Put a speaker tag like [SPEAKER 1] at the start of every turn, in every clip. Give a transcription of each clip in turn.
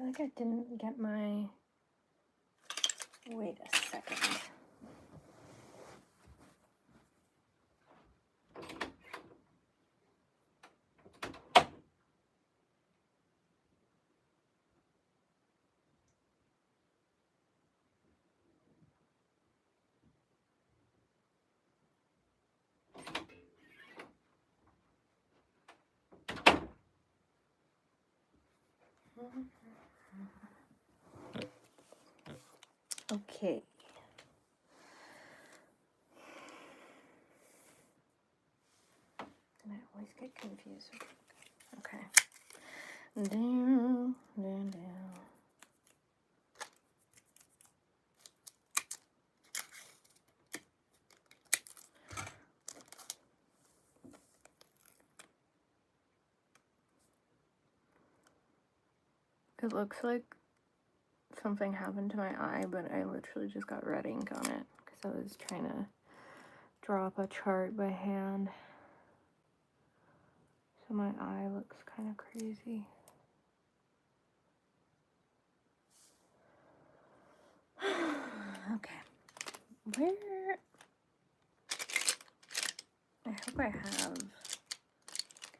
[SPEAKER 1] like I didn't get my... Wait a second. Okay. And I always get confused. Okay. Down, down, down. It looks like something happened to my eye, but I literally just got red ink on it because I was trying to draw up a chart by hand. So my eye looks kind of crazy. Okay. Where? I hope I have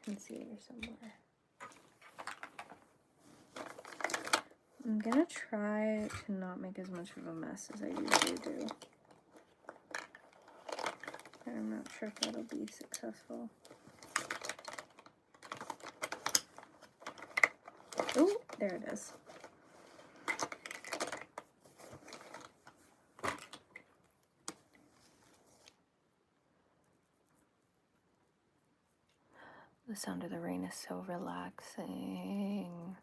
[SPEAKER 1] concealer somewhere. I'm gonna try to not make as much of a mess as I usually do. And I'm not sure if that'll be successful. Oh, there it is. The sound of the rain is so relaxing.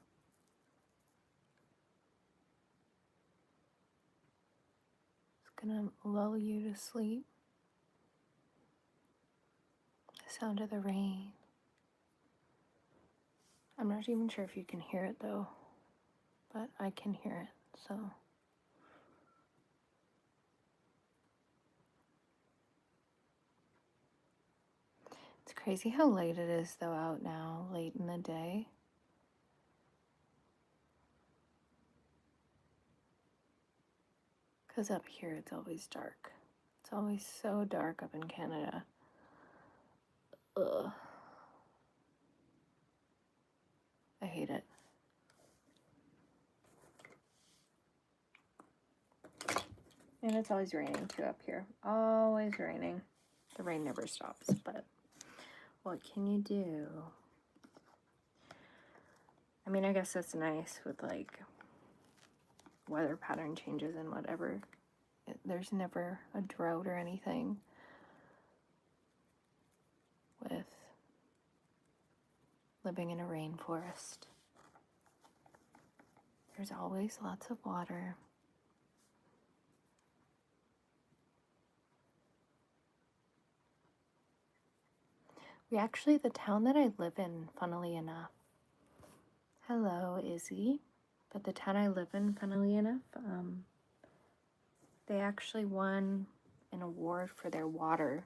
[SPEAKER 1] It's gonna lull you to sleep. The sound of the rain. I'm not even sure if you can hear it though, but I can hear it, so. It's crazy how late it is though out now, late in the day. Because up here it's always dark. It's always so dark up in Canada. Ugh. I hate it. And it's always raining too up here. Always raining. The rain never stops, but what can you do? I mean, I guess that's nice with like weather pattern changes and whatever. There's never a drought or anything with living in a rainforest. There's always lots of water. We actually, the town that I live in, funnily enough, hello, Izzy, but the town I live in, funnily enough, they actually won an award for their water,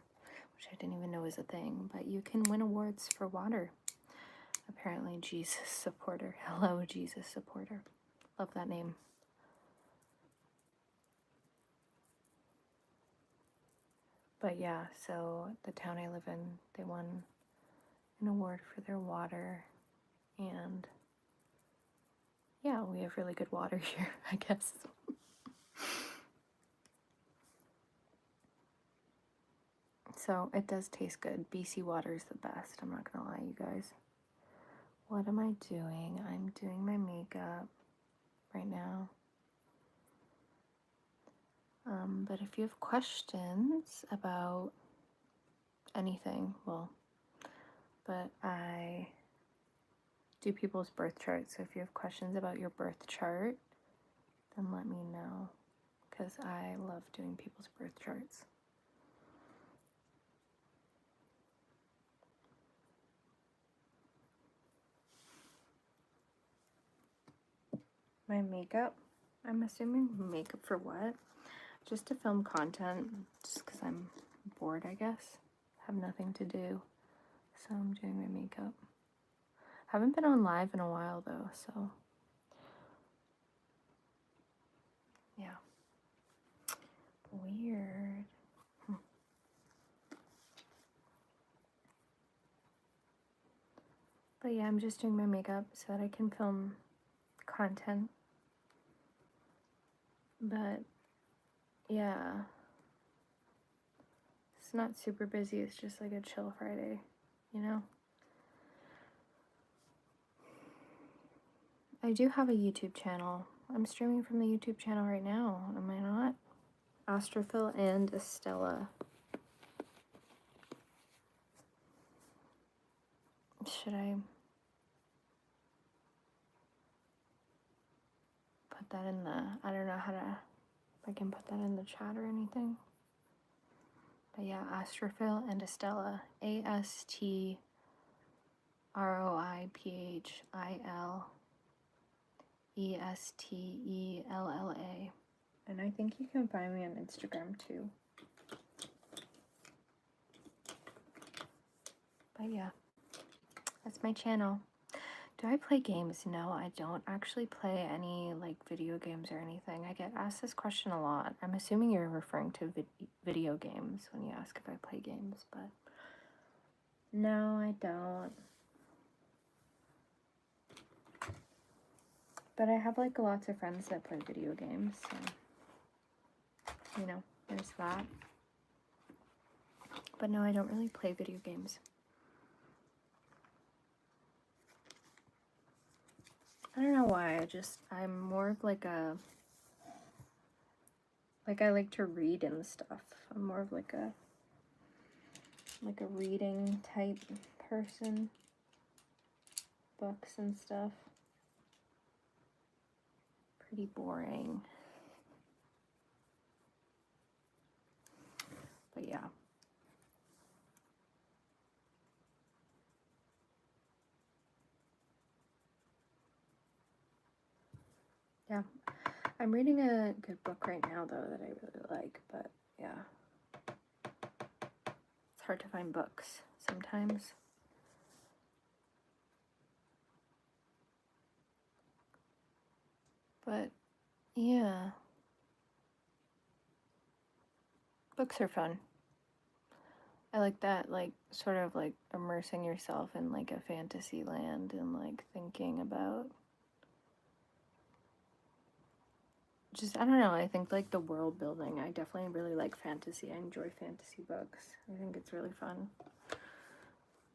[SPEAKER 1] which I didn't even know was a thing, but you can win awards for water. Apparently, Jesus supporter. Hello, Jesus supporter. Love that name. But yeah, so the town I live in, they won an award for their water, and yeah, we have really good water here, I guess. So it does taste good. BC water is the best. I'm not gonna lie, you guys. What am I doing? I'm doing my makeup right now. But if you have questions about anything, well, but I do people's birth charts. So if you have questions about your birth chart, then let me know, because I love doing people's birth charts. My makeup, I'm assuming makeup for what? Just to film content, just because I'm bored, I guess. Have nothing to do, so I'm doing my makeup. Haven't been on live in a while though, so Weird. But yeah, I'm just doing my makeup so that I can film content. But yeah, it's not super busy. It's just like a chill Friday, you know? I do have a YouTube channel. I'm streaming from the YouTube channel right now, am I not? Astrophil and Estella. Should I put that in the, I don't know how to, if I can put that in the chat or anything. But yeah, Astrophil and Estella. ASTROIPHILESTELLA. And I think you can find me on Instagram too. But yeah, that's my channel. Do I play games? No, I don't actually play any like video games or anything. I get asked this question a lot. I'm assuming you're referring to video games when you ask if I play games, but no, I don't. But I have like lots of friends that play video games, so you know, there's that. But no, I don't really play video games. I don't know why, I'm more of like a, like I like to read and stuff. I'm more of like a reading type person. Books and stuff. Pretty boring. But yeah. Yeah. I'm reading a good book right now though that I really like, but yeah. It's hard to find books sometimes. But yeah. Books are fun. I like that, like, sort of like immersing yourself in like a fantasy land and like thinking about just, I don't know, I think like the world building. I definitely really like fantasy. I enjoy fantasy books. I think it's really fun.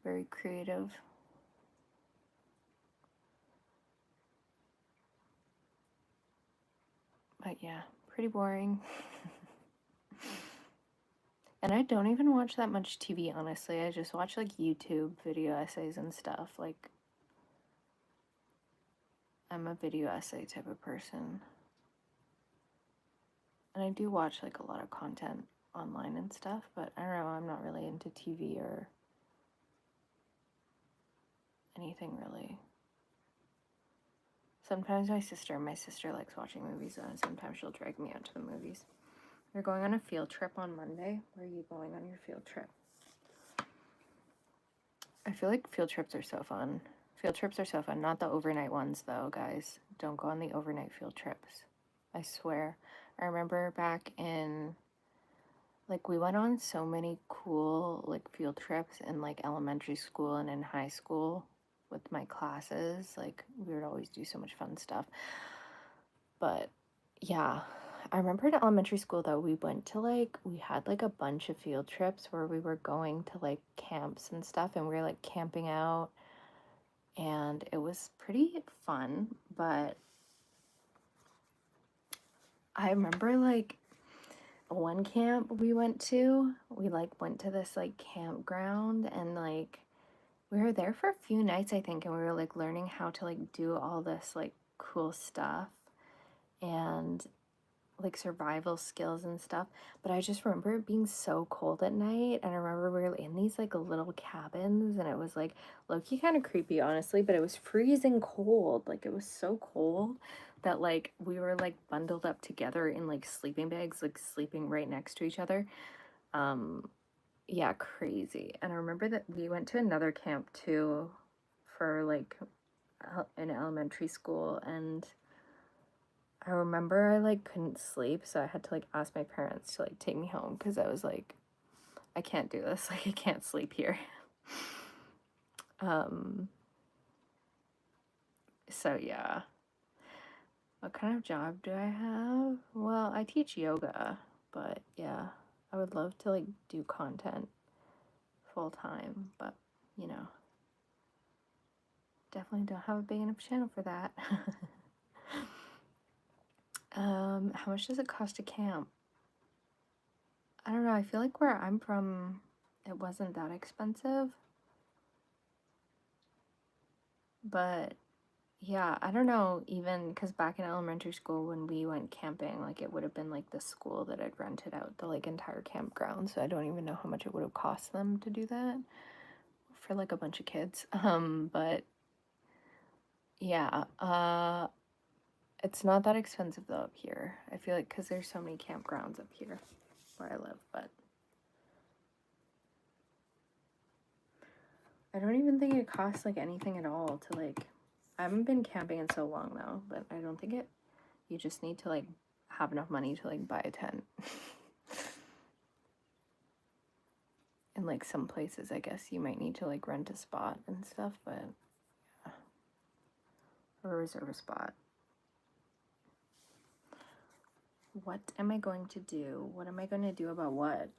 [SPEAKER 1] Very creative. But yeah, pretty boring. And I don't even watch that much TV, honestly. I just watch like YouTube video essays and stuff. Like, I'm a video essay type of person. And I do watch like a lot of content online and stuff, but I don't know, I'm not really into TV or anything really. Sometimes my sister likes watching movies, and sometimes she'll drag me out to the movies. You're going on a field trip on Monday. Where are you going on your field trip? I feel like field trips are so fun. Field trips are so fun. Not the overnight ones, though, guys. Don't go on the overnight field trips. I swear. I remember back in, like, we went on so many cool, like, field trips in, like, elementary school and in high school with my classes. Like, we would always do so much fun stuff. But, yeah. I remember in elementary school, though, we went to, like, we had, like, a bunch of field trips where we were going to, like, camps and stuff, and we were, like, camping out, and it was pretty fun. But I remember, like, one camp we went to, we, like, went to this, like, campground, and, like, we were there for a few nights, I think, and we were, like, learning how to, like, do all this, like, cool stuff. And like survival skills and stuff, but I just remember it being so cold at night, and I remember we were in these like little cabins, and it was like low-key kind of creepy, honestly, but it was freezing cold. Like, it was so cold that like we were like bundled up together in like sleeping bags, like sleeping right next to each other. Yeah, crazy. And I remember that we went to another camp too for like in elementary school, and I remember I like couldn't sleep, so I had to like ask my parents to like take me home because I was like, I can't do this. Like I can't sleep here. So yeah. What kind of job do I have? Well, I teach yoga, but yeah, I would love to like do content full time, but you know, definitely don't have a big enough channel for that. How much does it cost to camp? I don't know, I feel like where I'm from, it wasn't that expensive. But yeah, I don't know, even because back in elementary school when we went camping, like it would have been like the school that had rented out the like entire campground. So I don't even know how much it would have cost them to do that for like a bunch of kids. But yeah, it's not that expensive though up here. I feel like because there's so many campgrounds up here where I live, but I don't even think it costs like anything at all to like, I haven't been camping in so long though, but I don't think it, you just need to like have enough money to like buy a tent. In like some places, I guess you might need to like rent a spot and stuff, but yeah. Or reserve a spot. What am I going to do? What am I going to do about what?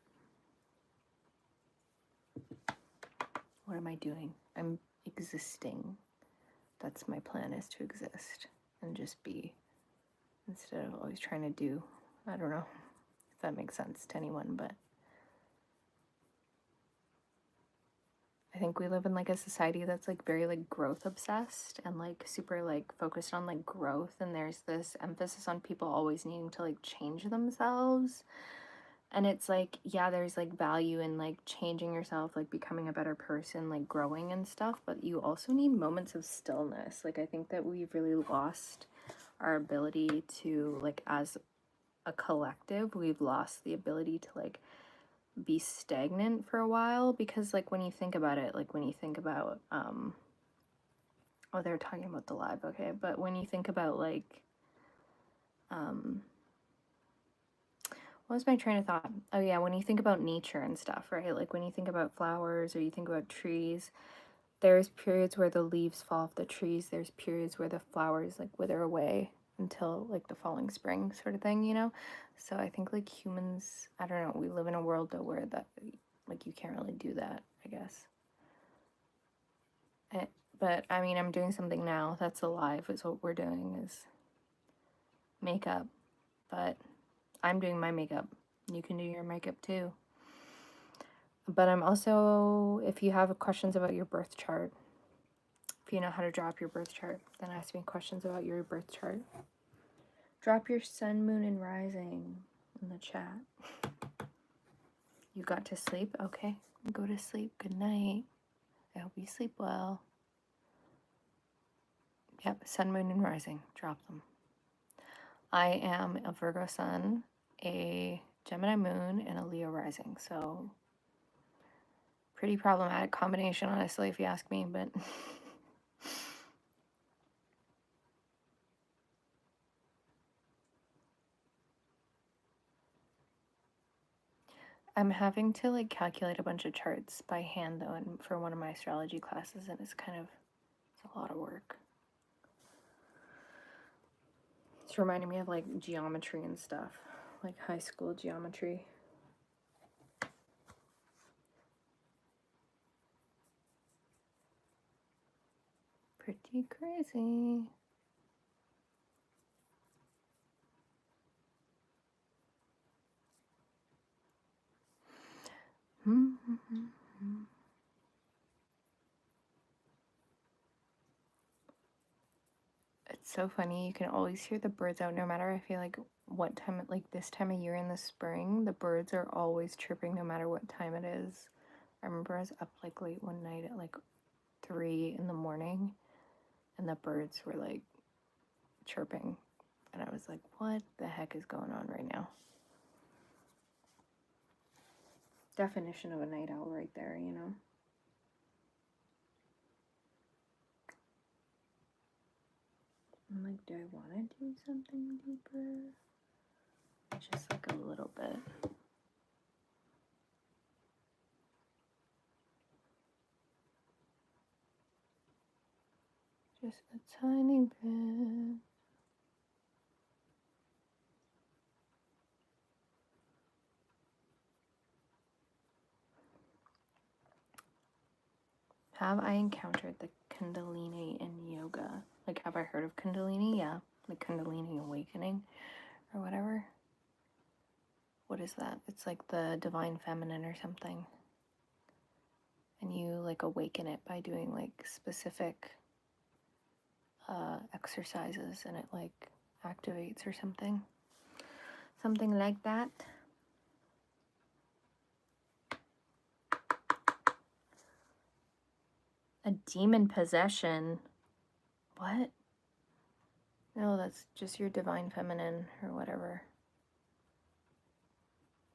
[SPEAKER 1] What am I doing? I'm existing. That's my plan, is to exist and just be, instead of always trying to do. I don't know if that makes sense to anyone, but I think we live in like a society that's like very like growth obsessed and like super like focused on like growth, and there's this emphasis on people always needing to like change themselves. And it's like, yeah, there's like value in like changing yourself, like becoming a better person, like growing and stuff, but you also need moments of stillness. Like I think that we've really lost our ability to like, as a collective, we've lost the ability to like be stagnant for a while, because like when you think about it, like when you think about oh, they're talking about the live, okay, but when you think about like what was my train of thought? Oh yeah, when you think about nature and stuff, right? Like when you think about flowers or you think about trees, there's periods where the leaves fall off the trees, there's periods where the flowers like wither away until like the following spring, sort of thing, you know? So I think like humans, I don't know, we live in a world though where that, like, you can't really do that, I guess. But I mean, I'm doing something now that's alive, is what we're doing, is makeup. But I'm doing my makeup. You can do your makeup too. But I'm also, if you have questions about your birth chart, if you know how to drop your birth chart, then ask me questions about your birth chart. Drop your sun, moon, and rising in the chat. You got to sleep? Okay, go to sleep. Good night. I hope you sleep well. Yep, sun, moon, and rising. Drop them. I am a Virgo sun, a Gemini moon, and a Leo rising. So pretty problematic combination, honestly, if you ask me, but I'm having to like calculate a bunch of charts by hand though, and for one of my astrology classes, and it's a lot of work. It's reminding me of like geometry and stuff, like high school geometry. Pretty crazy. It's so funny. You can always hear the birds out no matter, I feel like, what time, like this time of year in the spring, the birds are always chirping no matter what time it is. I remember I was up like late one night at like 3 in the morning, and the birds were like chirping, and I was like, what the heck is going on right now? Definition of a night owl right there, you know? I'm like, do I want to do something deeper? Just like a little bit. Just a tiny bit. Have I encountered the Kundalini in yoga? Like, have I heard of Kundalini? Yeah. Like Kundalini awakening or whatever. What is that? It's like the divine feminine or something. And you like awaken it by doing like specific exercises, and it like activates or something. Something like that. A demon possession. What? No, that's just your divine feminine or whatever.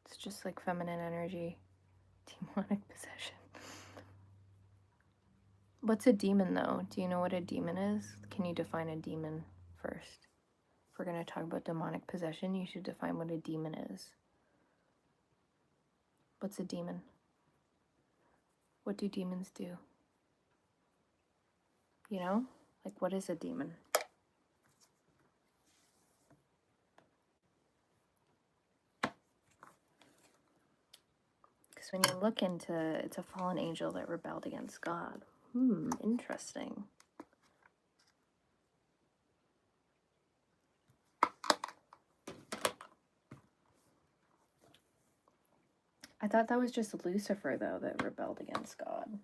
[SPEAKER 1] It's just like feminine energy. Demonic possession. What's a demon though? Do you know what a demon is? Can you define a demon first? If we're going to talk about demonic possession, you should define what a demon is. What's a demon? What do demons do? You know? Like, what is a demon? Because when you look into it's a fallen angel that rebelled against God. Interesting. I thought that was just Lucifer, though, that rebelled against God.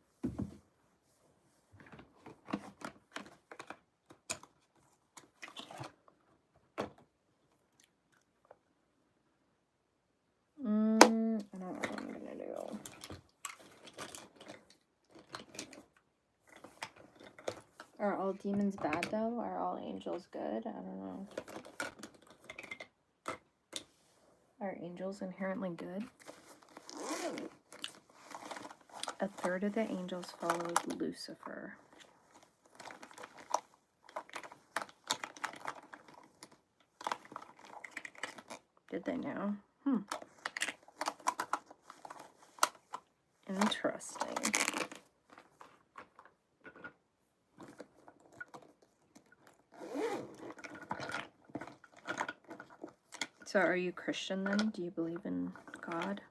[SPEAKER 1] I don't know what I'm going to do. Are all demons bad, though? Are all angels good? I don't know. Are angels inherently good? A third of the angels followed Lucifer. Did they now? Interesting. So are you Christian then? Do you believe in God?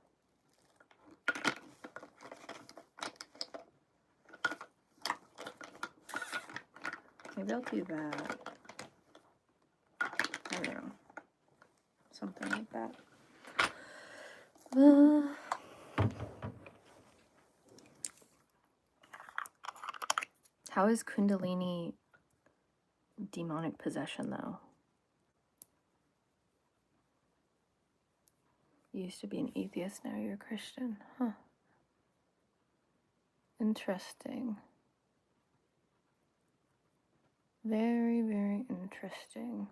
[SPEAKER 1] Maybe I'll do that. I don't know. Something like that. How is Kundalini demonic possession, though? You used to be an atheist, now you're a Christian. Huh. Interesting. Very, very interesting.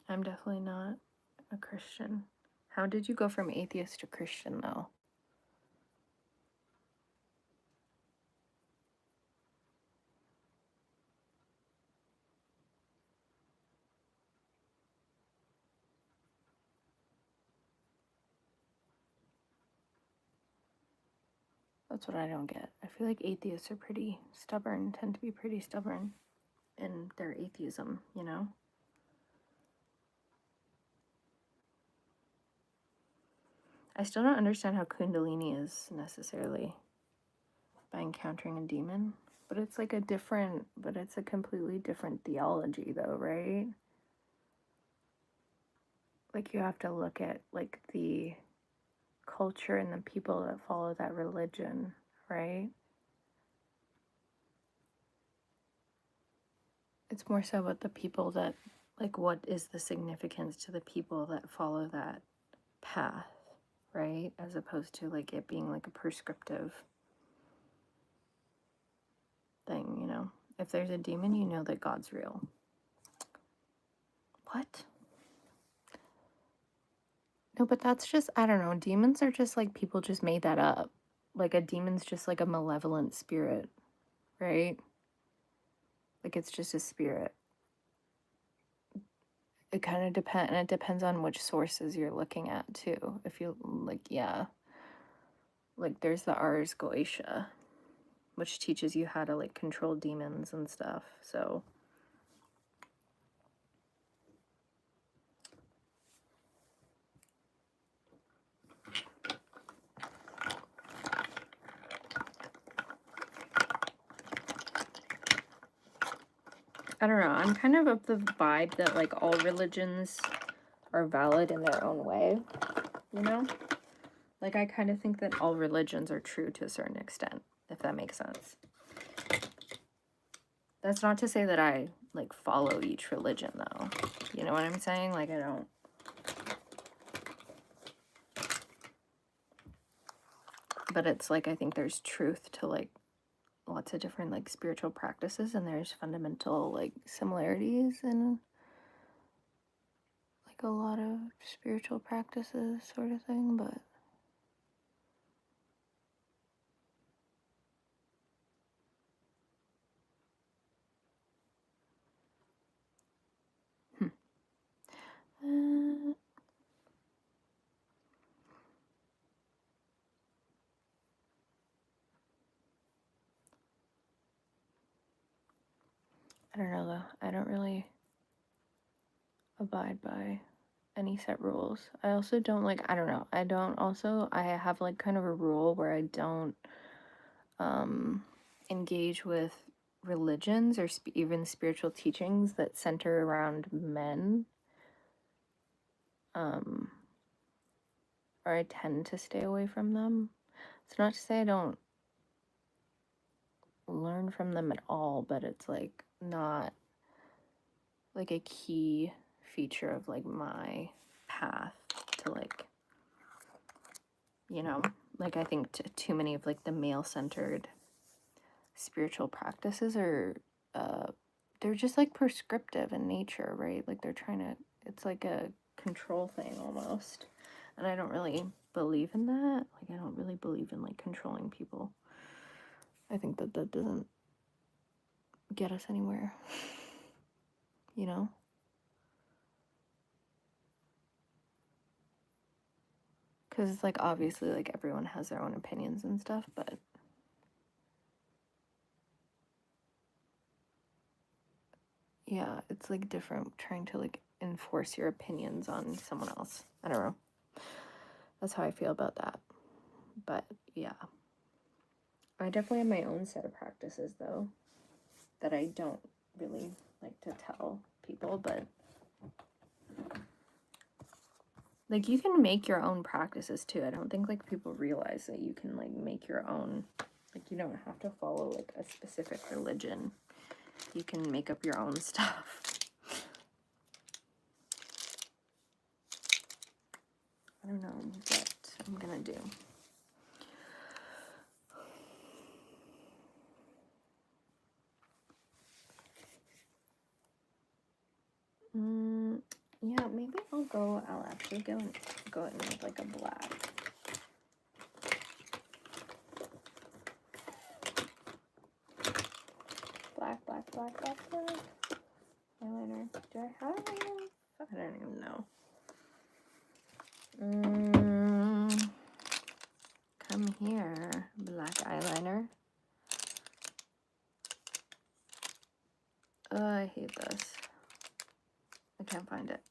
[SPEAKER 1] I'm definitely not a Christian. How did you go from atheist to Christian, though? That's what I don't get. I feel like atheists are pretty stubborn, tend to be pretty stubborn in their atheism, you know? I still don't understand how Kundalini is necessarily by encountering a demon, but it's like it's a completely different theology though, right? Like you have to look at like the culture and the people that follow that religion, right? It's more so about the people that, like, what is the significance to the people that follow that path, right? As opposed to like it being like a prescriptive thing, you know? If there's a demon, you know that God's real. What? No, but that's just, I don't know. Demons are just like people just made that up. Like a demon's just like a malevolent spirit, right? Like it's just a spirit. It kind of depends, and it depends on which sources you're looking at too. If you like, yeah, like there's the Ars Goetia, which teaches you how to like control demons and stuff. So I don't know. I'm kind of the vibe that like all religions are valid in their own way, you know? Like I kind of think that all religions are true to a certain extent, if that makes sense. That's not to say that I like follow each religion though. You know what I'm saying? Like I don't. But it's like I think there's truth to like lots of different like spiritual practices, and there's fundamental like similarities in like a lot of spiritual practices sort of thing, but uh, I don't know though. I don't really abide by any set rules. I also don't like, I don't know. I have like kind of a rule where I don't engage with religions or even spiritual teachings that center around men. Or I tend to stay away from them. It's not to say I don't learn from them at all, but it's like not like a key feature of like my path to like, you know, like I think too many of like the male-centered spiritual practices are they're just like prescriptive in nature, right? Like they're trying to, it's like a control thing almost, and I don't really believe in that. Like I don't really believe in like controlling people. I think that doesn't get us anywhere, you know? Because it's like obviously like everyone has their own opinions and stuff, but yeah, it's like different trying to like enforce your opinions on someone else. I don't know. That's how I feel about that. But yeah. I definitely have my own set of practices though that I don't really like to tell people, but like you can make your own practices too. I don't think like people realize that you can like make your own, like you don't have to follow like a specific religion. You can make up your own stuff. I don't know what I'm gonna do. Yeah, maybe I'll actually go in with like a black. Black. Eyeliner. Do I have one? I don't even know. Come here, black eyeliner. Oh, I hate this. I can't find it.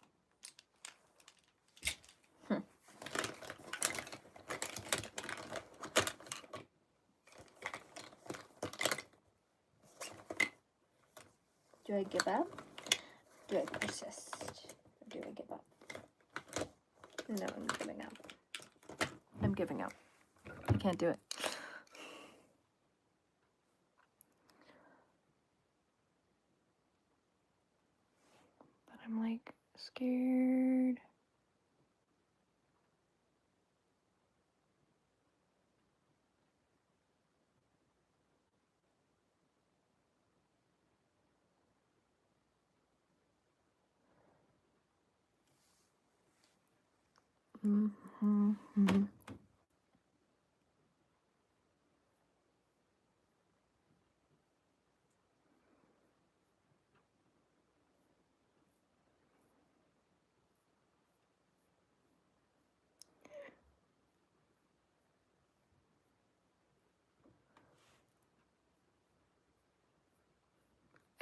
[SPEAKER 1] Do I give up? Do I persist? Or do I give up? No, I'm giving up. I'm giving up. I can't do it. But I'm like scared. Mm-hmm.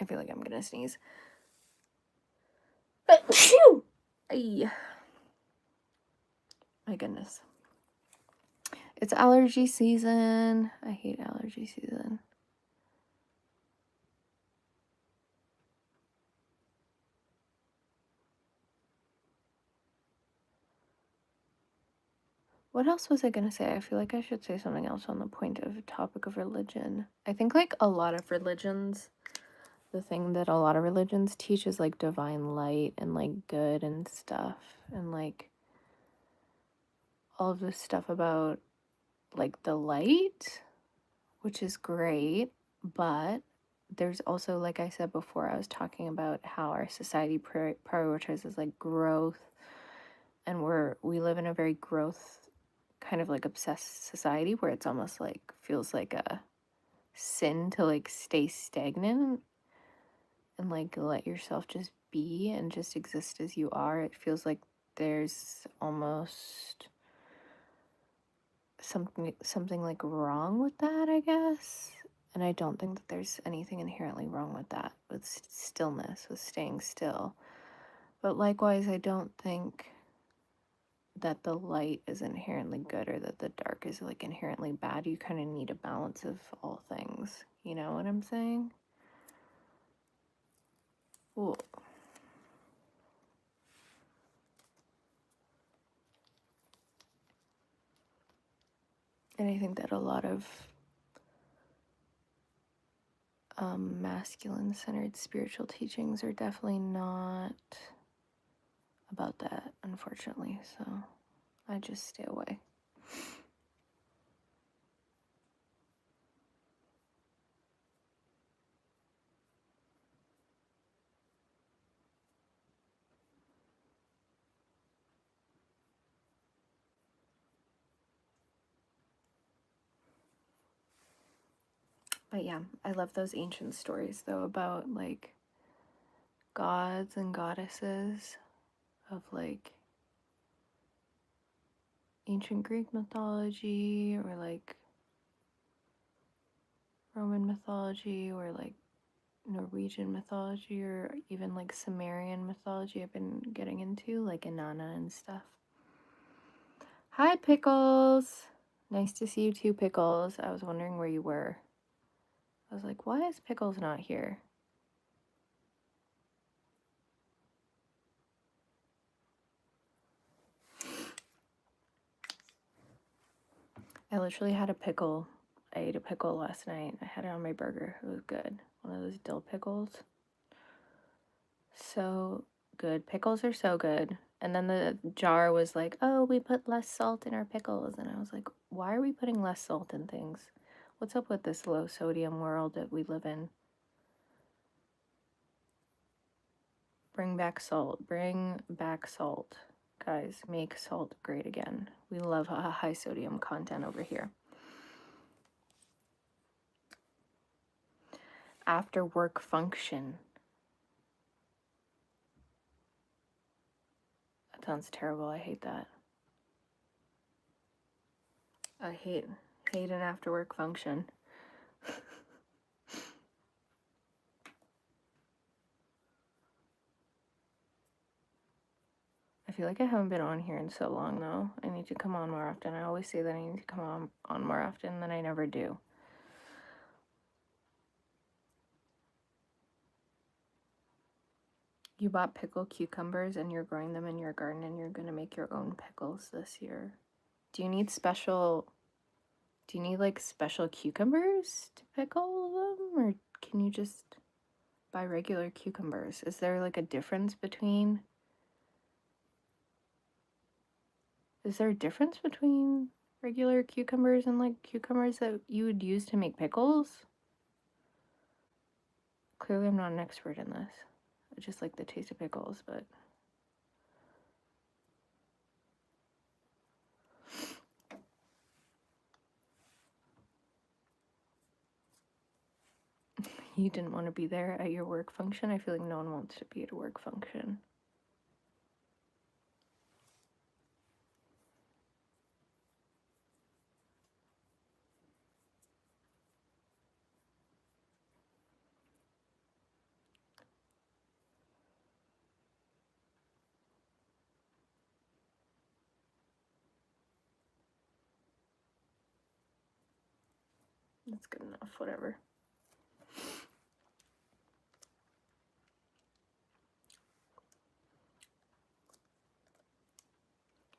[SPEAKER 1] I feel like I'm gonna sneeze. Phew! Ay. My goodness. It's allergy season. I hate allergy season. What else was I gonna say? I feel like I should say something else on the point of topic of religion. I think like a lot of religions, the thing that a lot of religions teach is like divine light and like good and stuff, and like all of this stuff about like the light, which is great, but there's also, like I said before, I was talking about how our society prioritizes like growth, and we live in a very growth kind of like obsessed society where it's almost like feels like a sin to like stay stagnant and like let yourself just be and just exist as you are. It feels like there's almost something like wrong with that, I guess. And I don't think that there's anything inherently wrong with that, with stillness, with staying still. But likewise, I don't think that the light is inherently good or that the dark is like inherently bad. You kind of need a balance of all things. You know what I'm saying? Ooh. And I think that a lot of masculine centered spiritual teachings are definitely not about that, unfortunately. So I just stay away. But yeah, I love those ancient stories though about like gods and goddesses of like ancient Greek mythology or like Roman mythology or like Norwegian mythology or even like Sumerian mythology I've been getting into, like Inanna and stuff. Hi, Pickles! Nice to see you too, Pickles. I was wondering where you were. I was like, why is Pickles not here? I literally had a pickle. I ate a pickle last night. I had it on my burger. It was good. One of those dill pickles. So good. Pickles are so good. And then the jar was like, oh, we put less salt in our pickles. And I was like, why are we putting less salt in things? What's up with this low sodium world that we live in? Bring back salt. Bring back salt. Guys, make salt great again. We love high sodium content over here. After work function. That sounds terrible. I hate that. I hate an after work function. I feel like I haven't been on here in so long though. I need to come on more often. I always say that I need to come on more often, then I never do. You bought pickled cucumbers and you're growing them in your garden and you're gonna make your own pickles this year. Do you need like special cucumbers to pickle them, or can you just buy regular cucumbers? Is there like a difference between regular cucumbers and like cucumbers that you would use to make pickles? Clearly I'm not an expert in this. I just like the taste of pickles, but you didn't want to be there at your work function. I feel like no one wants to be at a work function. That's good enough, whatever.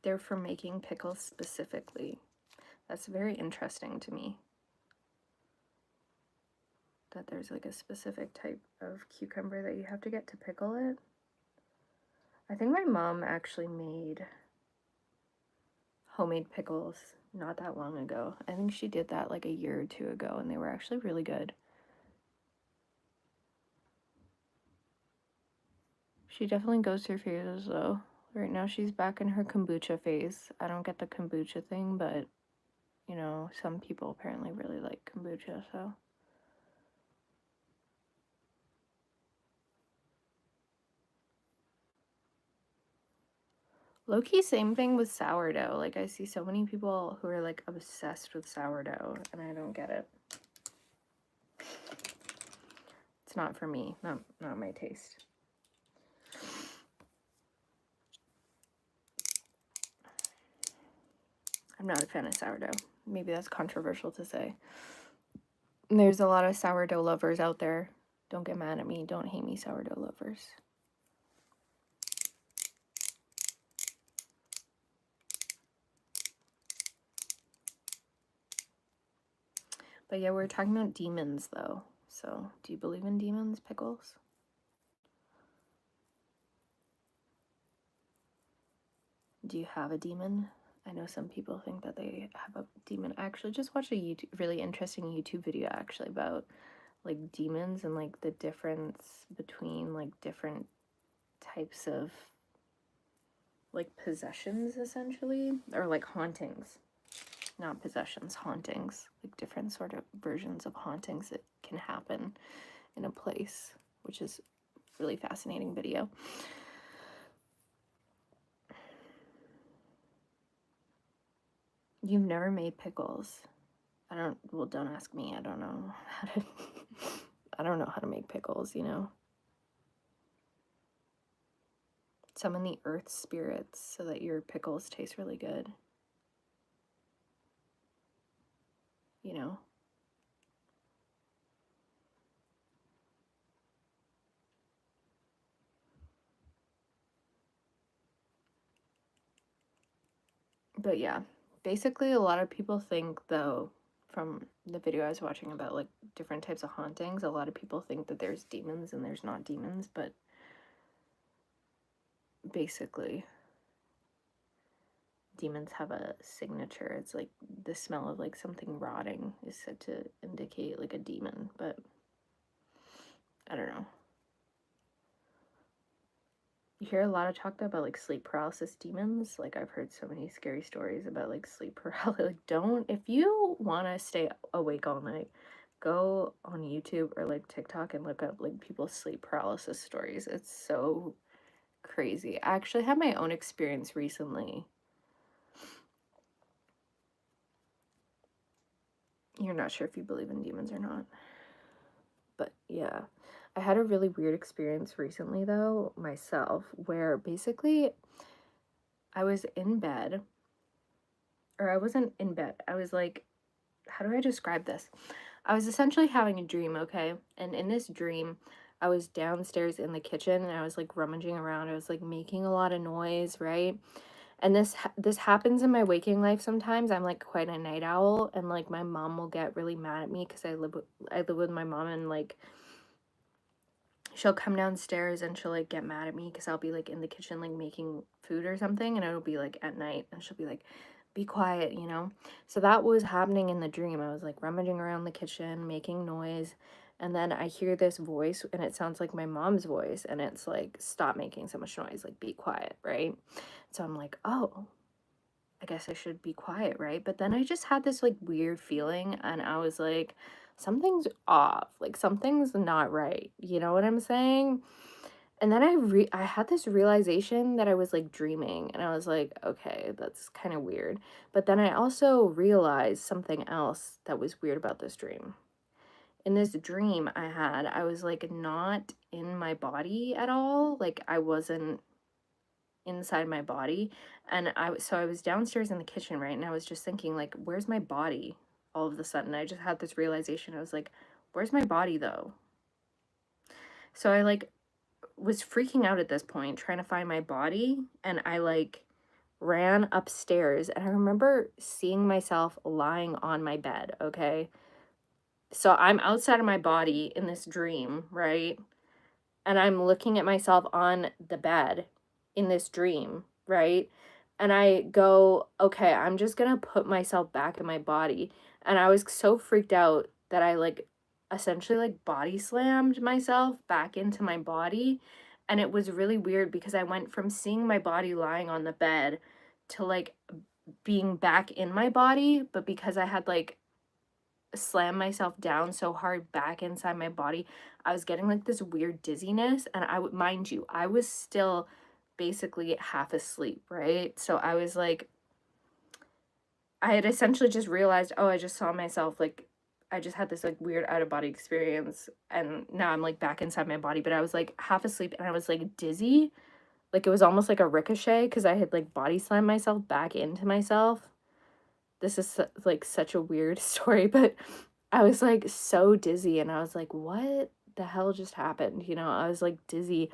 [SPEAKER 1] They're for making pickles specifically. That's very interesting to me. That there's like a specific type of cucumber that you have to get to pickle it. I think my mom actually made homemade pickles not that long ago. I think she did that like a year or two ago, and they were actually really good. She definitely goes through phases though. Right now she's back in her kombucha phase. I don't get the kombucha thing, but you know, some people apparently really like kombucha, so. Low-key, same thing with sourdough. Like, I see so many people who are like obsessed with sourdough, and I don't get it. It's not for me, not my taste. I'm not a fan of sourdough. Maybe that's controversial to say. There's a lot of sourdough lovers out there. Don't get mad at me. Don't hate me, sourdough lovers. But yeah, we're talking about demons though. So, do you believe in demons, Pickles? Do you have a demon? I know some people think that they have a demon. I actually just watched a really interesting YouTube video actually about like demons and like the difference between like different types of like possessions essentially, or like hauntings. Not possessions, hauntings. Like different sort of versions of hauntings that can happen in a place, which is a really fascinating video. You've never made pickles. Don't ask me. I don't know how to I don't know how to make pickles, you know. Summon the earth spirits so that your pickles taste really good. You know. But yeah, basically a lot of people think though, from the video I was watching about like different types of hauntings, a lot of people think that there's demons and there's not demons, but basically demons have a signature. It's like the smell of like something rotting is said to indicate like a demon, but I don't know. You hear a lot of talk about like sleep paralysis demons. Like I've heard so many scary stories about like sleep paralysis. Like don't, if you want to stay awake all night, go on YouTube or like TikTok and look up like people's sleep paralysis stories. It's so crazy. I actually had my own experience recently. You're not sure if you believe in demons or not. But yeah, I had a really weird experience recently though, myself, where basically I was in bed, or I wasn't in bed. I was like, how do I describe this? I was essentially having a dream, okay? And in this dream, I was downstairs in the kitchen and I was like rummaging around. I was like making a lot of noise, right? And this happens in my waking life sometimes. I'm like quite a night owl, and like my mom will get really mad at me because I live with my mom, and like she'll come downstairs and she'll like get mad at me because I'll be like in the kitchen like making food or something, and it'll be like at night, and she'll be like, be quiet, you know. So that was happening in the dream. I was like rummaging around the kitchen making noise, and then I hear this voice and it sounds like my mom's voice, and it's like, stop making so much noise, like be quiet, right? So I'm like, oh, I guess I should be quiet, right? But then I just had this like weird feeling, and I was like, something's off, like something's not right. You know what I'm saying? And then I had this realization that I was like dreaming, and I was like, okay, that's kind of weird. But then I also realized something else that was weird about this dream. In this dream I was like not in my body at all. Like I wasn't inside my body. And I was downstairs in the kitchen, right? And I was just thinking, like, where's my body? All of a sudden, I just had this realization. I was like, where's my body though? So I like was freaking out at this point, trying to find my body, and I like ran upstairs, and I remember seeing myself lying on my bed, okay? So I'm outside of my body in this dream, right? And I'm looking at myself on the bed in this dream, right? And I go, okay, I'm just gonna put myself back in my body. And I was so freaked out that I like essentially like body slammed myself back into my body. And it was really weird because I went from seeing my body lying on the bed to like being back in my body, but because I had like slam myself down so hard back inside my body, I was getting like this weird dizziness. And I would, mind you, I was still basically half asleep, right? So I was like, I had essentially just realized, oh, I just saw myself like, I just had this like weird out of body experience, and now I'm like back inside my body. But I was like half asleep and I was like dizzy, like it was almost like a ricochet because I had like body slammed myself back into myself. This is like such a weird story, but I was like so dizzy and I was like, what the hell just happened? You know, I was like dizzy.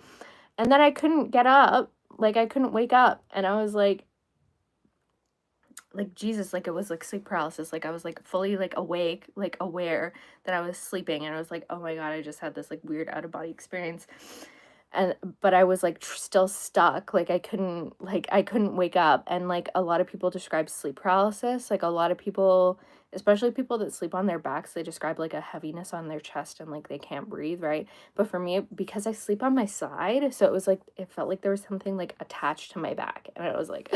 [SPEAKER 1] And then I couldn't get up. Like I couldn't wake up. And I was like Jesus, like it was like sleep paralysis. Like I was like fully like awake, like aware that I was sleeping. And I was like, oh my God, I just had this like weird out of body experience. And but I was like still stuck. Like I couldn't wake up. And like a lot of people describe sleep paralysis. Like a lot of people, especially people that sleep on their backs, they describe like a heaviness on their chest and like they can't breathe, right? But for me, because I sleep on my side, so it was like it felt like there was something like attached to my back. And I was like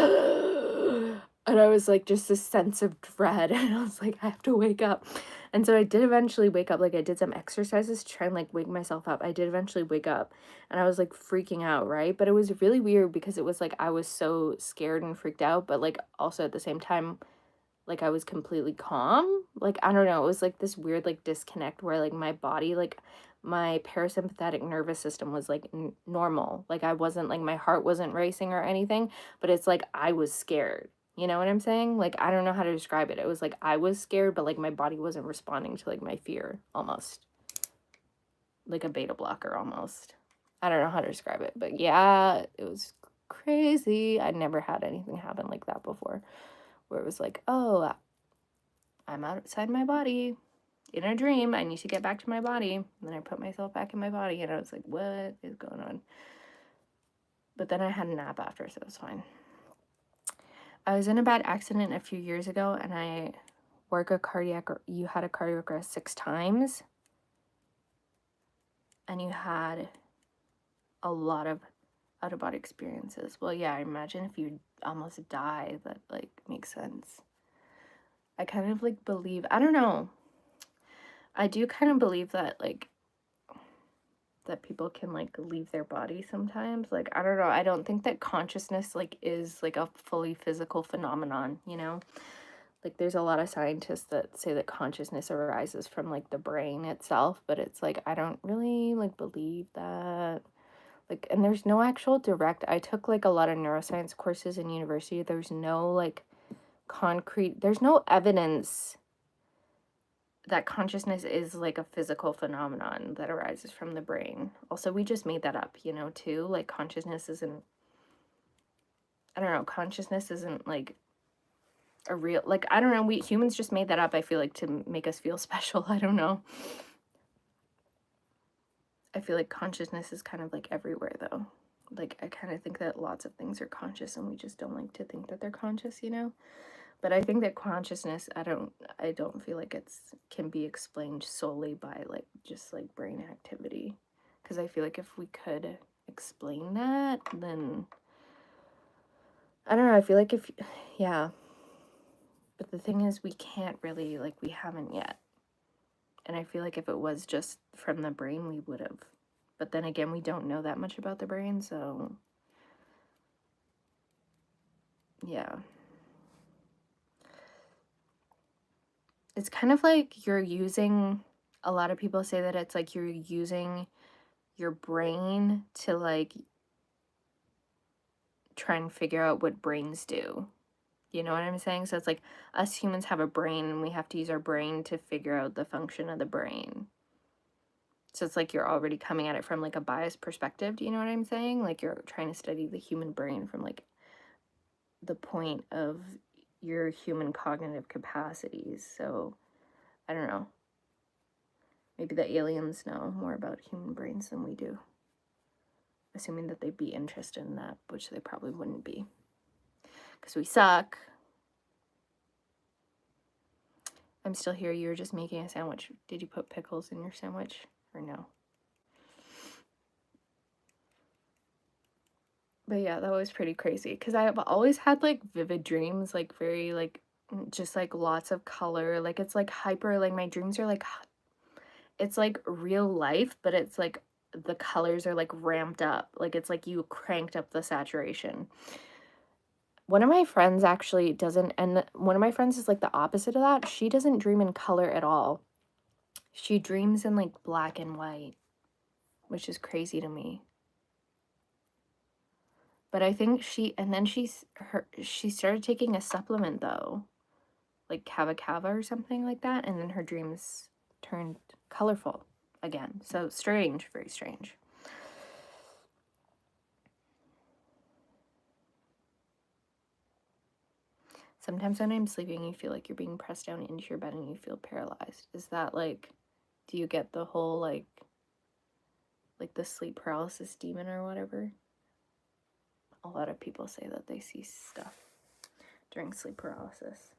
[SPEAKER 1] and I was like just this sense of dread. And I was like, I have to wake up. And so I did eventually wake up. Like I did some exercises to try and like wake myself up. I did eventually wake up and I was like freaking out, right? But it was really weird because it was like I was so scared and freaked out, but like also at the same time, like I was completely calm. Like I don't know, it was like this weird like disconnect where like my body, like my parasympathetic nervous system was like normal. Like I wasn't like my heart wasn't racing or anything, but it's like I was scared. You know what I'm saying? Like I don't know how to describe it. It was like I was scared, but like my body wasn't responding to like my fear almost. Like a beta blocker almost. I don't know how to describe it, but yeah, it was crazy. I'd never had anything happen like that before, where it was like, oh, I'm outside my body in a dream. I need to get back to my body. And then I put myself back in my body, and I was like, what is going on? But then I had a nap after, so it was fine. I was in a bad accident a few years ago, and you had a cardiac arrest 6 times, and you had a lot of out-of-body experiences. Well, yeah, I imagine if you almost die, that like makes sense. I kind of like believe, I don't know, I do kind of believe that like that people can like leave their body sometimes. Like I don't know, I don't think that consciousness like is like a fully physical phenomenon, you know? Like there's a lot of scientists that say that consciousness arises from like the brain itself, but it's like I don't really like believe that. Like, and there's no actual direct, I took like a lot of neuroscience courses in university. There's no like concrete, there's no evidence that consciousness is like a physical phenomenon that arises from the brain. Also, we just made that up, you know, too. Like consciousness isn't, I don't know, consciousness isn't like a real, like, I don't know, we humans just made that up, I feel like, to make us feel special. I don't know. I feel like consciousness is kind of like everywhere though. Like I kind of think that lots of things are conscious and we just don't like to think that they're conscious, you know? But I think that consciousness, I don't feel like it's can be explained solely by like just like brain activity. Because I feel like if we could explain that, then I don't know, I feel like if, yeah. But the thing is we can't really, like we haven't yet. And I feel like if it was just from the brain, we would have. But then again, we don't know that much about the brain, so yeah. It's kind of like you're using, a lot of people say that it's like you're using your brain to like try and figure out what brains do. You know what I'm saying? So it's like us humans have a brain and we have to use our brain to figure out the function of the brain. So it's like you're already coming at it from like a biased perspective. Do you know what I'm saying? Like you're trying to study the human brain from like the point of your human cognitive capacities. So I don't know. Maybe the aliens know more about human brains than we do. Assuming that they'd be interested in that, which they probably wouldn't be. Because we suck. I'm still here. You were just making a sandwich. Did you put pickles in your sandwich or no? But yeah, that was pretty crazy. Because I have always had like vivid dreams, like very like just like lots of color. Like it's like hyper, like my dreams are like, it's like real life, but it's like the colors are like ramped up. Like it's like you cranked up the saturation. One of my friends actually doesn't, and one of my friends is like the opposite of that. She doesn't dream in color at all. She dreams in like black and white, which is crazy to me. But I think she started taking a supplement though, like Kava Kava or something like that, and then her dreams turned colorful again. So strange, very strange. Sometimes when I'm sleeping, you feel like you're being pressed down into your bed and you feel paralyzed. Is that like, do you get the whole like the sleep paralysis demon or whatever? A lot of people say that they see stuff during sleep paralysis.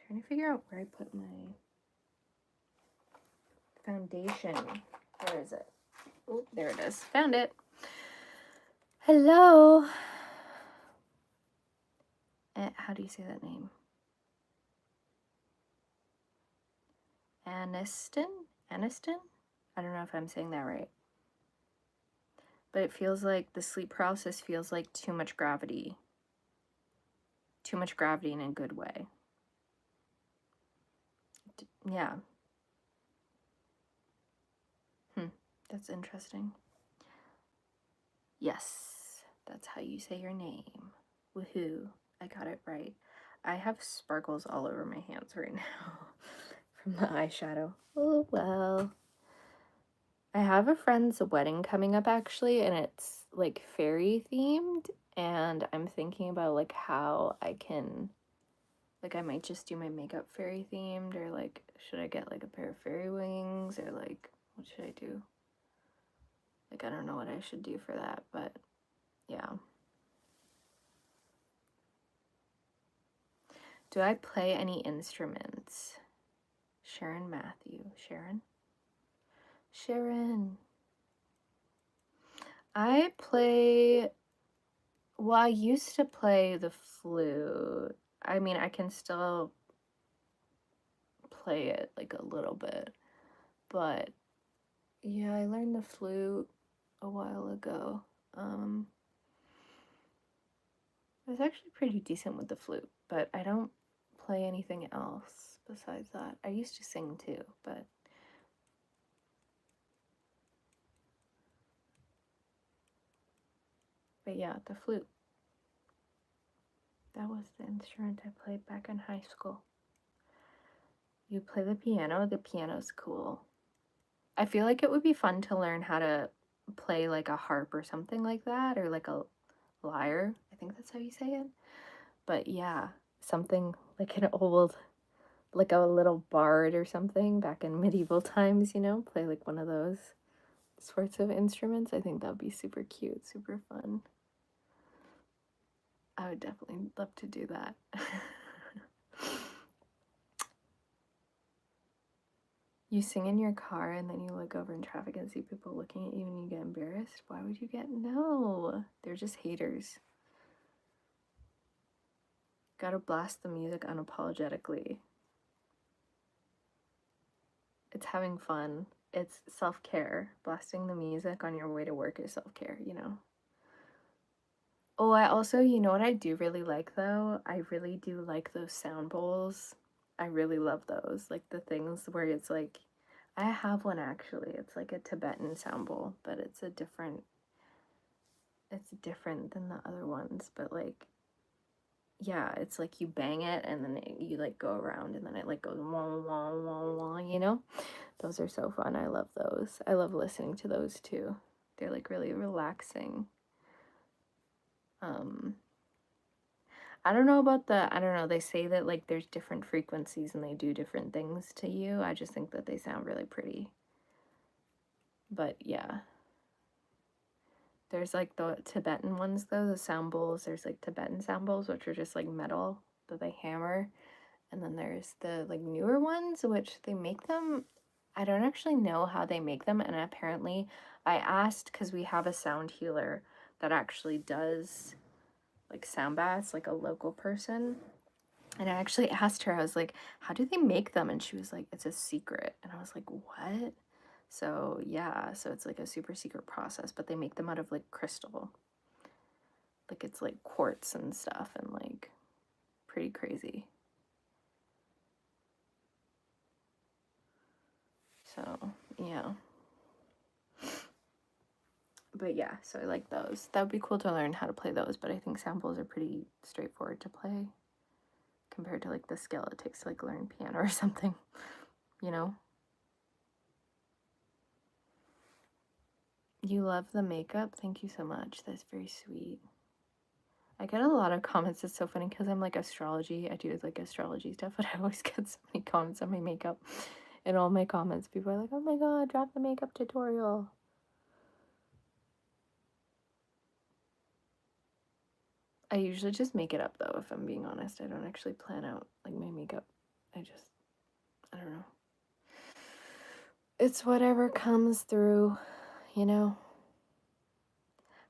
[SPEAKER 1] Trying to figure out where I put my foundation. Where is it? Oh, there it is. Found it. Hello. How do you say that name? Aniston? Aniston? I don't know if I'm saying that right. But it feels like the sleep paralysis feels like too much gravity. Too much gravity in a good way. Yeah. That's interesting. Yes, that's how you say your name. Woohoo. I got it right. I have sparkles all over my hands right now from the eyeshadow. Oh, well. I have a friend's wedding coming up actually, and it's like fairy themed, and I'm thinking about like how I can, like I might just do my makeup fairy themed, or like should I get like a pair of fairy wings, or like what should I do? Like I don't know what I should do for that, but yeah. Do I play any instruments? Sharon Matthew. Sharon. I play, well, I used to play the flute. I mean, I can still play it like a little bit, but yeah, I learned the flute a while ago. I was actually pretty decent with the flute, but I don't play anything else besides that. I used to sing too, but yeah, the flute. That was the instrument I played back in high school. You play the piano? The piano's cool. I feel like it would be fun to learn how to play like a harp or something like that, or like a lyre. I think that's how you say it. But yeah, something like an old, like a little bard or something back in medieval times, you know, play like one of those sorts of instruments. I think that would be super cute, super fun. I would definitely love to do that. You sing in your car and then you look over in traffic and see people looking at you and you get embarrassed? Why would you get... No, they're just haters. Gotta blast the music unapologetically. It's having fun. It's self-care. Blasting the music on your way to work is self-care, you know? Oh, I also, you know what I do really like though? I really do like those sound bowls. I really love those. Like the things where it's like, I have one actually. It's like a Tibetan sound bowl, but it's different than the other ones. But like, yeah, it's like you bang it and then you like go around and then it like goes wah, wah, wah, wah, you know? Those are so fun. I love those. I love listening to those too. They're like really relaxing. I don't know about I don't know, they say that like there's different frequencies and they do different things to you. I just think that they sound really pretty. But yeah. There's like the Tibetan ones though, the sound bowls. There's like Tibetan sound bowls, which are just like metal that they hammer. And then there's the like newer ones, which they make them. I don't actually know how they make them. And apparently I asked because we have a sound healer that actually does like sound baths, like a local person. And I actually asked her, I was like, how do they make them? And she was like, it's a secret. And I was like, what? So yeah, so it's like a super secret process, but they make them out of like crystal. Like it's like quartz and stuff and like pretty crazy. So yeah. But yeah, so I like those. That would be cool to learn how to play those, but I think samples are pretty straightforward to play compared to like the skill it takes to like learn piano or something, you know? You love the makeup? Thank you so much. That's very sweet. I get a lot of comments. It's so funny because I'm like astrology. I do like astrology stuff, but I always get so many comments on my makeup. In all my comments, people are like, oh my god, drop the makeup tutorial. I usually just make it up though, if I'm being honest. I don't actually plan out like my makeup. I don't know. It's whatever comes through, you know?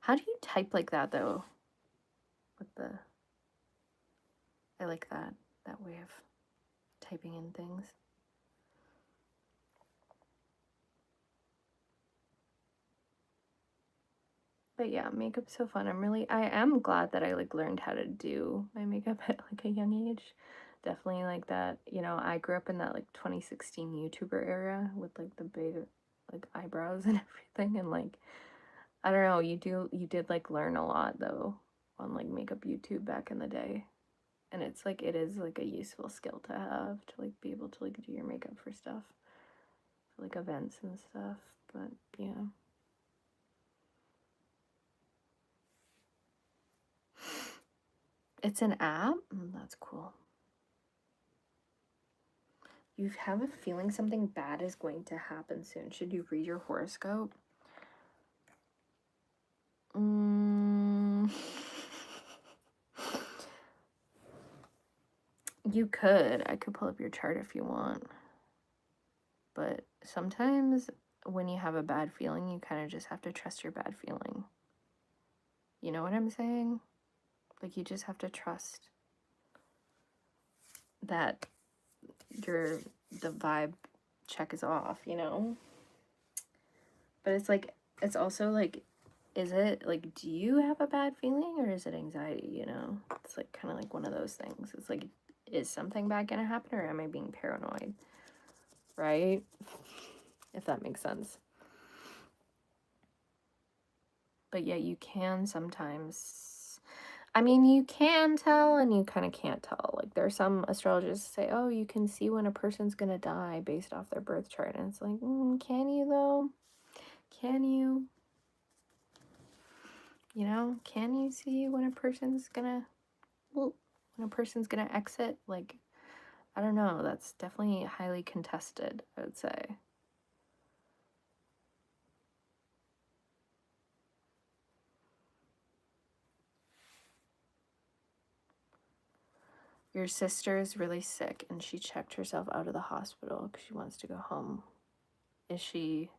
[SPEAKER 1] How do you type like that though? With I like that way of typing in things. But yeah, makeup's so fun. I am glad that I like learned how to do my makeup at like a young age. Definitely like that, you know, I grew up in that like 2016 YouTuber era with like the big like eyebrows and everything, and like I don't know, you did like learn a lot though on like makeup YouTube back in the day. And it's like it is like a useful skill to have to like be able to like do your makeup for stuff. For like events and stuff. But yeah. It's an app? That's cool. You have a feeling something bad is going to happen soon. Should you read your horoscope? You could. I could pull up your chart if you want. But sometimes when you have a bad feeling, you kind of just have to trust your bad feeling. You know what I'm saying? Like, you just have to trust that the vibe check is off, you know? But it's like, it's also like, is it like, do you have a bad feeling or is it anxiety, you know? It's like kind of like one of those things. It's like, is something bad gonna happen or am I being paranoid? Right? If that makes sense. But yeah, you can sometimes, I mean, you can tell and you kind of can't tell. Like, there are some astrologers that say, oh, you can see when a person's gonna die based off their birth chart. And it's like, can you though? Can you? You know, can you see when a person's gonna, well, when a person's gonna exit? Like, I don't know. That's definitely highly contested, I would say. Your sister is really sick and she checked herself out of the hospital because she wants to go home. is she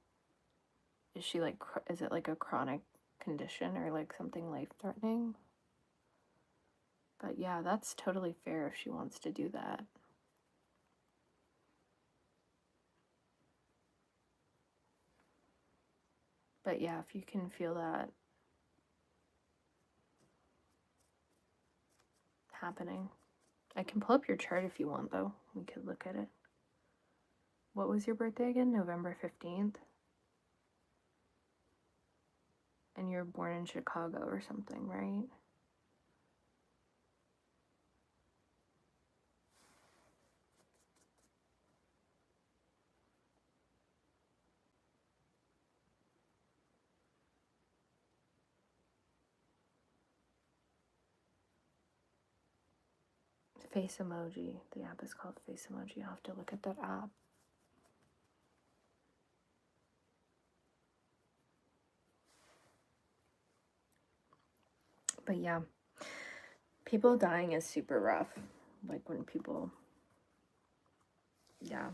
[SPEAKER 1] like, is it like a chronic condition or like something life-threatening? But yeah, that's totally fair if she wants to do that. But yeah, if you can feel that happening. I can pull up your chart if you want, though. We could look at it. What was your birthday again? November 15th? And you're born in Chicago or something, right? Face emoji. The app is called Face Emoji. I'll have to look at that app. But yeah, people dying is super rough. Like when people, yeah.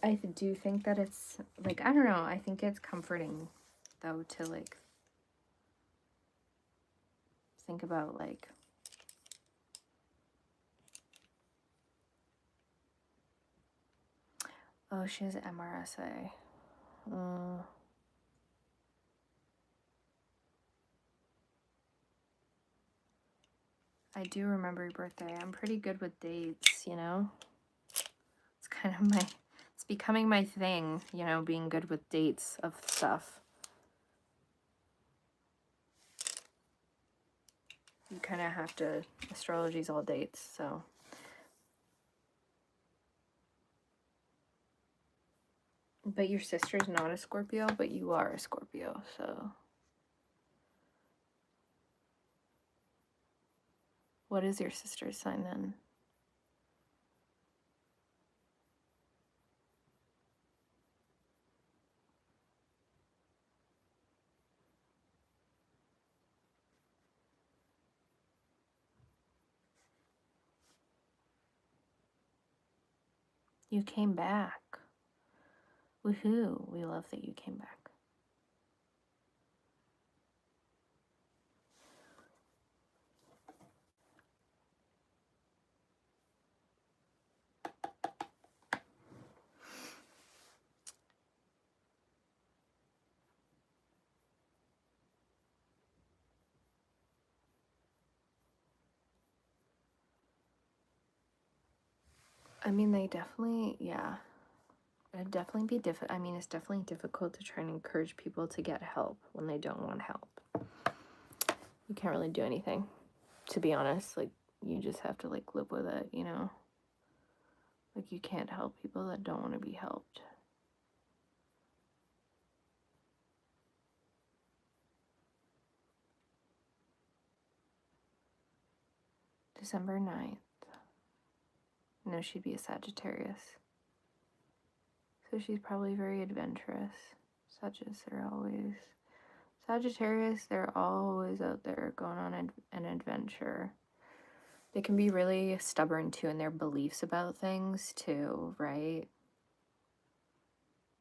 [SPEAKER 1] I do think that it's, like, I don't know, I think it's comforting, though, to, like, think about, like, oh, she has MRSA. I do remember your birthday. I'm pretty good with dates, you know? It's kind of it's becoming my thing, you know, being good with dates of stuff. You kind of have to, astrology's all dates, so. But your sister's not a Scorpio, but you are a Scorpio, so. What is your sister's sign then? You came back. Woohoo, we love that you came back. I mean, they definitely, yeah. It'd definitely be difficult. I mean, it's definitely difficult to try and encourage people to get help when they don't want help. You can't really do anything, to be honest. Like, you just have to, like, live with it, you know? Like, you can't help people that don't want to be helped. December 9th. No, she'd be a Sagittarius. So she's probably very adventurous. Sagittarius, they're always out there going on an adventure. They can be really stubborn, too, in their beliefs about things, too, right?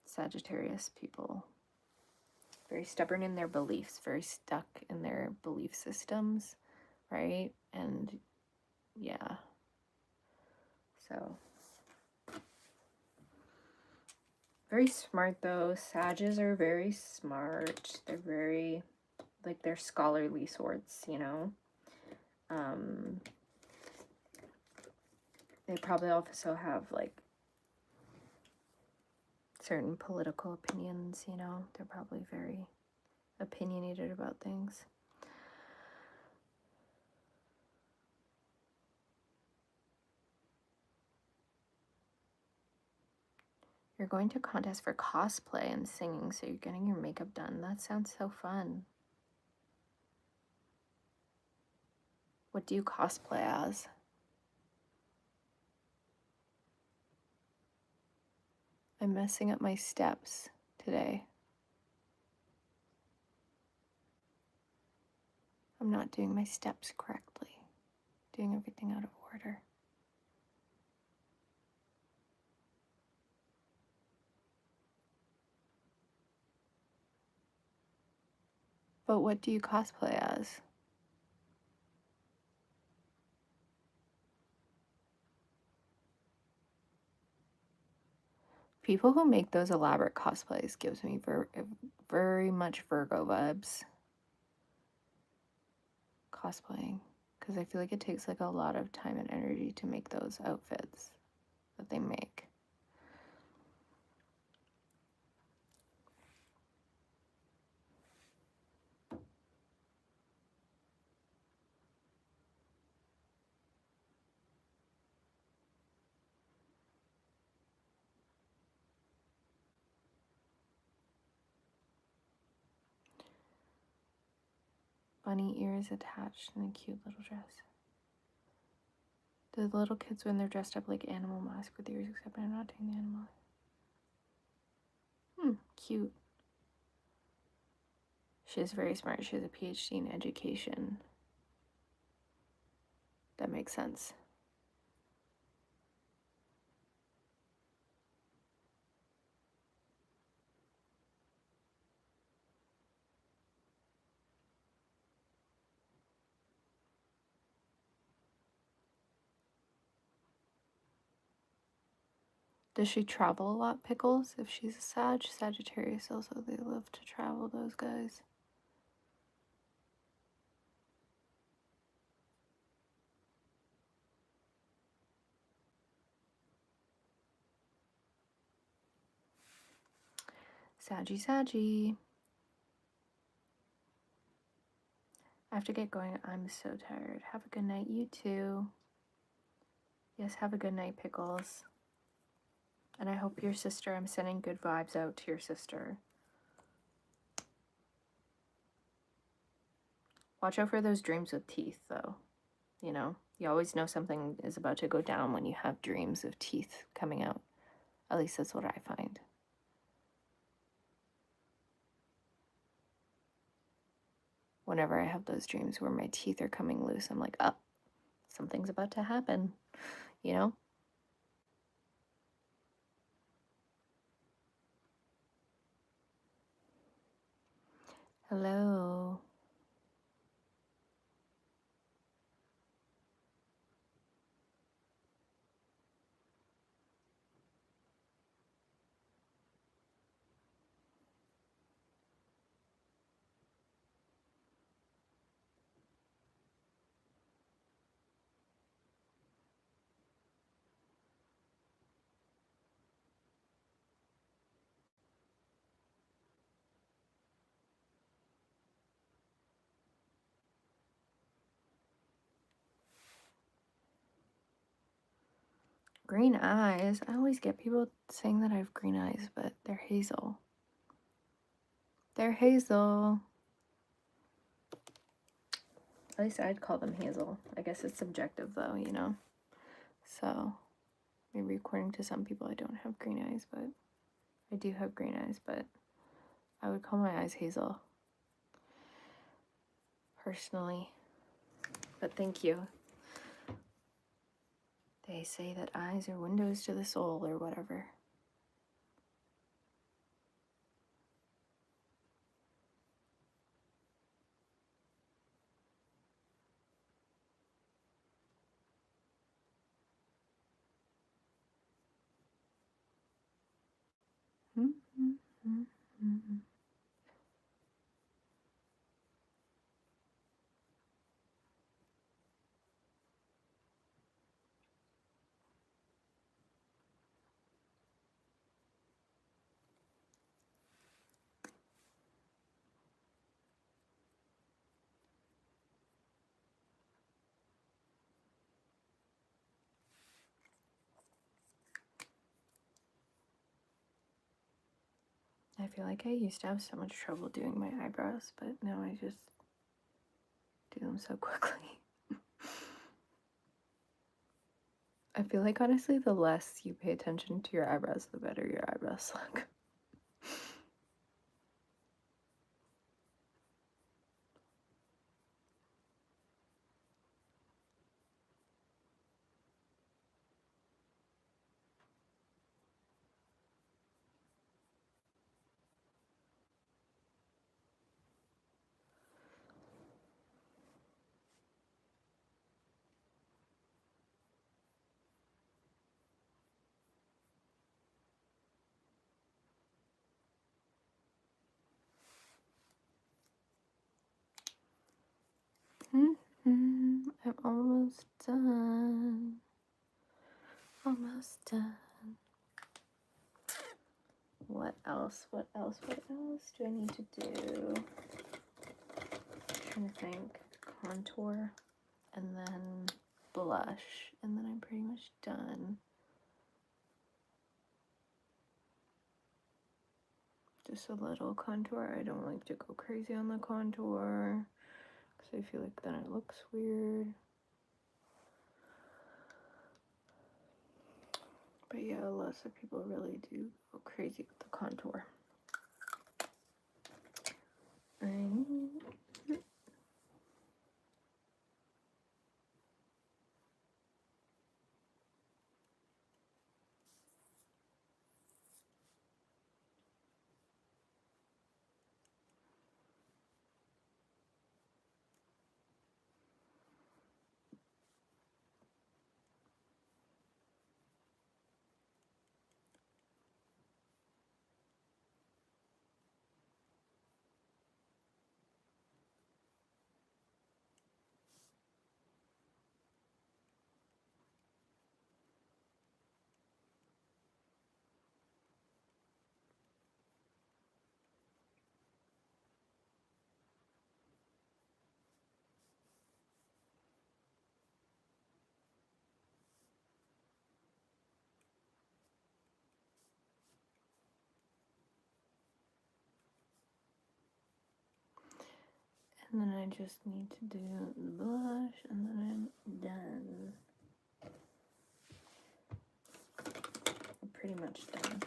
[SPEAKER 1] Sagittarius people. Very stubborn in their beliefs, very stuck in their belief systems, right? And, yeah. So, very smart, though. Sages are very smart. They're very, like, they're scholarly sorts, you know? They probably also have, like, certain political opinions, you know? They're probably very opinionated about things. You're going to contest for cosplay and singing, so you're getting your makeup done. That sounds so fun. What do you cosplay as? I'm messing up my steps today. I'm not doing my steps correctly. doing everything out of order. But what do you cosplay as? People who make those elaborate cosplays gives me very much Virgo vibes. Cosplaying, because I feel like it takes like a lot of time and energy to make those outfits that they make. Bunny ears attached in a cute little dress. The little kids when they're dressed up like animal mask with ears, except I'm not doing the animal. Cute. She is very smart. She has a PhD in education. That makes sense. Does she travel a lot, Pickles? If she's a Sagittarius also, they love to travel, those guys. Saggy. I have to get going. I'm so tired. Have a good night, you too. Yes, have a good night, Pickles. And I hope your sister, I'm sending good vibes out to your sister. Watch out for those dreams with teeth, though. You know, you always know something is about to go down when you have dreams of teeth coming out. At least that's what I find. Whenever I have those dreams where my teeth are coming loose, I'm like, oh, something's about to happen, you know? Hello. Green eyes. I always get people saying that I have green eyes, but they're hazel. They're hazel. At least I'd call them hazel. I guess it's subjective though, you know? So maybe according to some people I don't have green eyes, but I do have green eyes, but I would call my eyes hazel. Personally. But thank you. They say that eyes are windows to the soul or whatever. I feel like I used to have so much trouble doing my eyebrows, but now I just do them so quickly. I feel like honestly, the less you pay attention to your eyebrows, the better your eyebrows look. I'm almost done. Almost done. What else? What else? What else do I need to do? I'm trying to think. Contour, and then blush, and then I'm pretty much done. Just a little contour. I don't like to go crazy on the contour because I feel like then it looks weird. But yeah, lots of people really do go crazy with the contour. And then I just need to do the blush, and then I'm done. I'm pretty much done.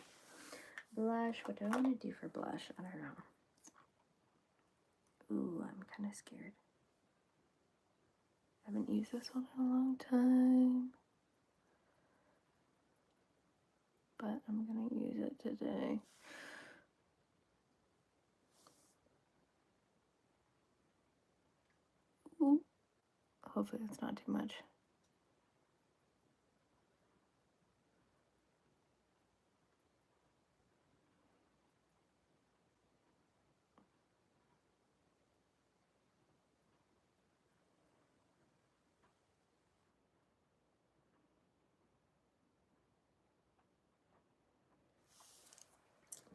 [SPEAKER 1] Blush, what do I want to do for blush? I don't know. Ooh, I'm kind of scared. I haven't used this one in a long time. But I'm going to use it today. Ooh. Hopefully it's not too much.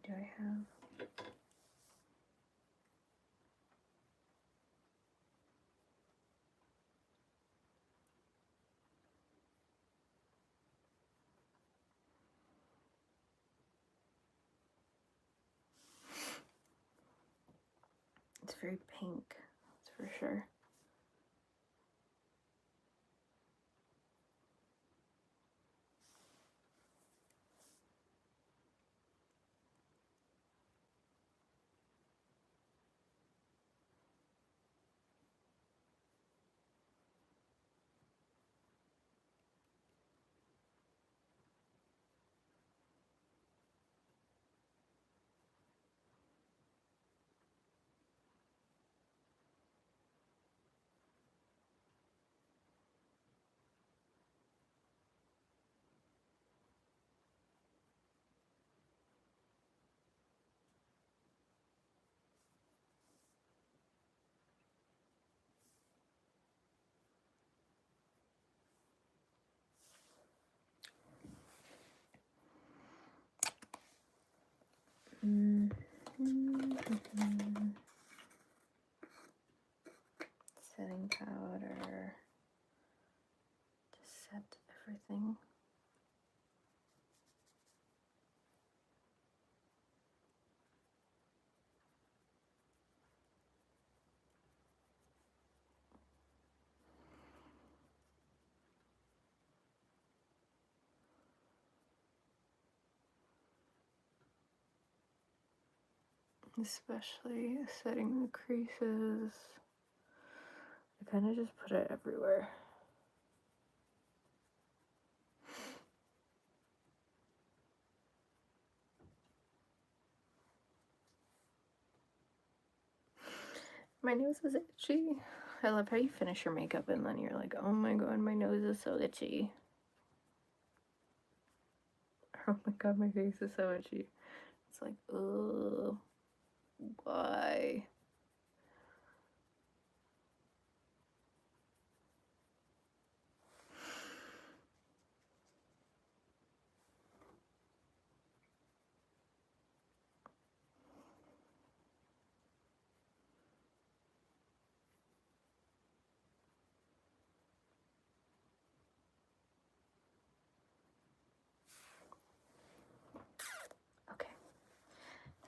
[SPEAKER 1] Do I have... It's very pink, that's for sure. Setting powder to set everything. Especially setting the creases. I kind of just put it everywhere. My nose is itchy. I love how you finish your makeup and then you're like, oh my god, my nose is so itchy. Oh my god, my face is so itchy. It's like, ugh, why?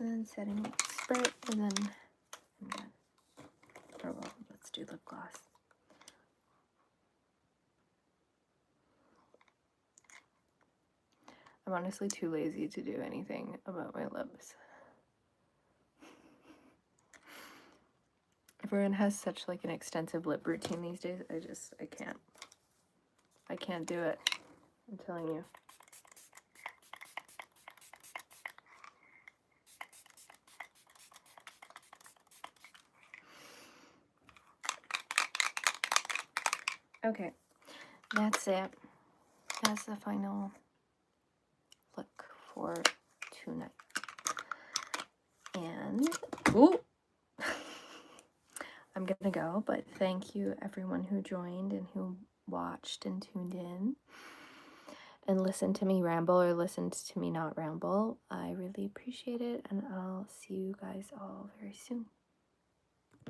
[SPEAKER 1] and then setting spray, and then I'm done. Or well, let's do lip gloss. I'm honestly too lazy to do anything about my lips. Everyone has such like an extensive lip routine these days. I can't do it. I'm telling you. Okay, that's it. That's the final look for tonight. And ooh, I'm gonna go, but thank you everyone who joined and who watched and tuned in and listened to me ramble or listened to me not ramble. I really appreciate it, and I'll see you guys all very soon.